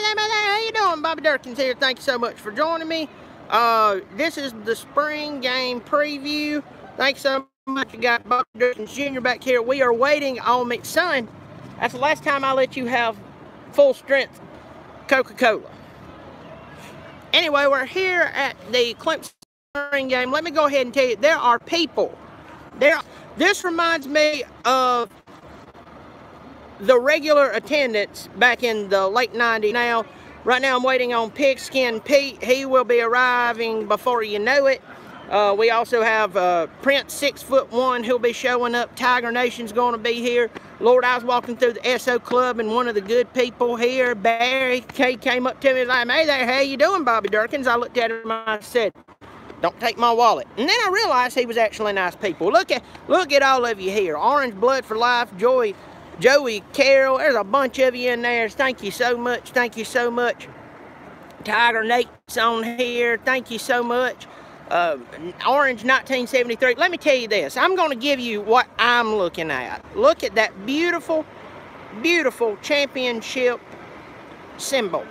How you doing? Bobby Durkins here. Thank you so much for joining me. This is the spring game preview. Thanks so much. You got Bobby Durkins Jr. back here. We are waiting on me. Son, that's the last time I let you have full strength Coca-Cola. Anyway, we're here at the Clemson spring game. Let me go ahead and tell you, there are people. This reminds me of the regular attendance back in the late 90s. Right now I'm waiting on Pigskin Pete. He will be arriving before you know it. We also have Prince 6'1". He'll be showing up. Tiger Nation's going to be here. Lord, I was walking through the SO Club and one of the good people here, Barry, came up to me and was like, "Hey there, how you doing, Bobby Durkins?" I looked at him and I said, "Don't take my wallet." And then I realized he was actually nice people. Look at all of you here. Orange Blood for Life, Joey Carroll, there's a bunch of you in there. Thank you so much. Thank you so much. Tiger Nate's on here. Thank you so much. Orange 1973. Let me tell you this. I'm going to give you what I'm looking at. Look at that beautiful, beautiful championship symbol.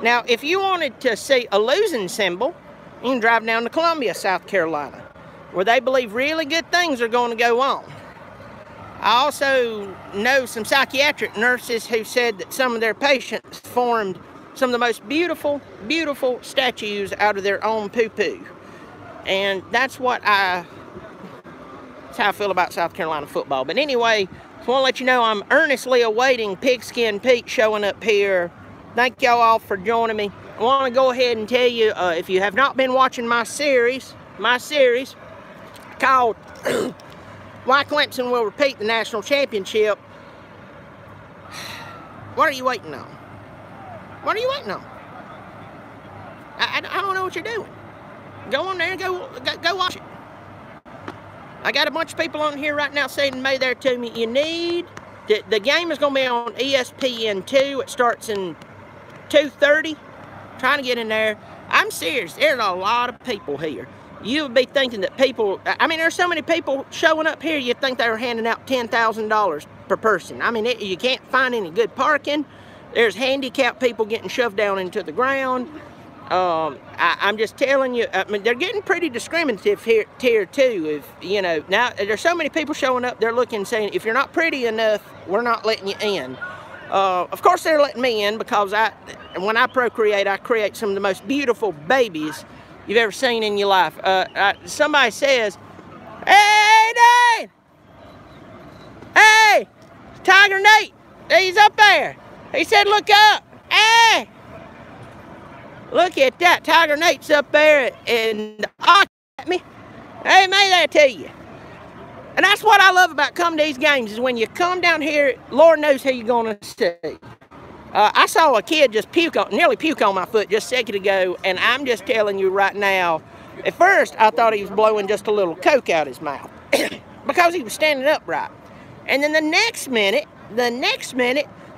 Now, if you wanted to see a losing symbol, you can drive down to Columbia, South Carolina, where they believe really good things are going to go on. I also know some psychiatric nurses who said that some of their patients formed some of the most beautiful, beautiful statues out of their own poo-poo. And that's how I feel about South Carolina football. But anyway, I want to let you know I'm earnestly awaiting Pigskin Pete showing up here. Thank y'all all for joining me. I want to go ahead and tell you, if you have not been watching my series called Why Clemson Will Repeat the National Championship, what are you waiting on? What are you waiting on? I don't know what you're doing. Go on there and go watch it. I got a bunch of people on here right now saying they there to me. The game is going to be on ESPN2. It starts in 2:30. Trying to get in there. I'm serious. There's a lot of people here. You would be thinking that people, I mean, there's so many people showing up here, you'd think they were handing out $10,000 per person. I mean, you can't find any good parking. There's handicapped people getting shoved down into the ground. I'm just telling you, I mean, they're getting pretty discriminative here too. If, you know, now there's so many people showing up, they're looking, saying, if you're not pretty enough, we're not letting you in. Of course they're letting me in because when I procreate, I create some of the most beautiful babies you've ever seen in your life. Somebody says, "Hey, Dave! Hey, Tiger Nate, he's up there." He said, "Look up." Hey! Look at that. Tiger Nate's up there and at me. Hey, may that to you. And that's what I love about coming to these games, is when you come down here, Lord knows who you're going to see. I saw a kid just nearly puke on my foot just a second ago, and I'm just telling you right now, at first I thought he was blowing just a little coke out his mouth because he was standing upright. And then the next minute,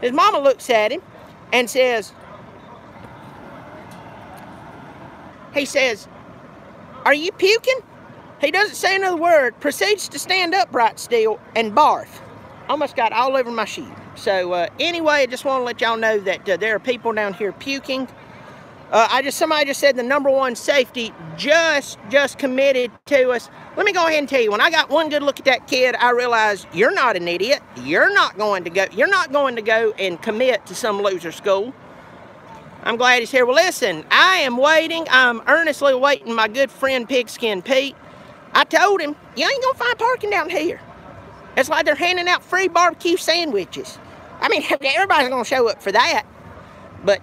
his mama looks at him and says, "Are you puking?" He doesn't say another word, proceeds to stand upright still and barf. Almost got all over my shoe. So anyway, I just want to let y'all know that there are people down here puking. Somebody just said the #1 safety just committed to us. Let me go ahead and tell you, when I got one good look at that kid, I realized you're not an idiot. You're not going to go and commit to some loser school. I'm glad he's here. Well, listen, I am waiting. I'm earnestly waiting my good friend Pigskin Pete. I told him, you ain't gonna find parking down here. It's like they're handing out free barbecue sandwiches. I mean, everybody's gonna show up for that. But,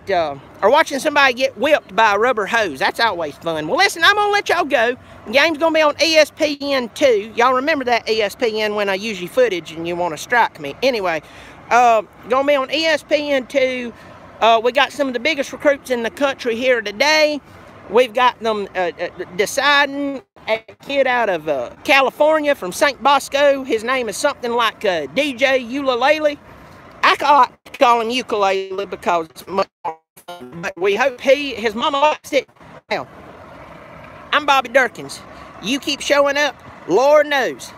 or watching somebody get whipped by a rubber hose. That's always fun. Well, listen, I'm going to let y'all go. The game's going to be on ESPN2. Y'all remember that ESPN when I use your footage and you want to strike me. Anyway, going to be on ESPN2. We got some of the biggest recruits in the country here today. We've got them deciding. A kid out of California from St. Bosco. His name is something like DJ Ukulele. I call him ukulele because it's much more fun, but we hope his mama likes it. Now, I'm Bobby Durkins. You keep showing up, Lord knows.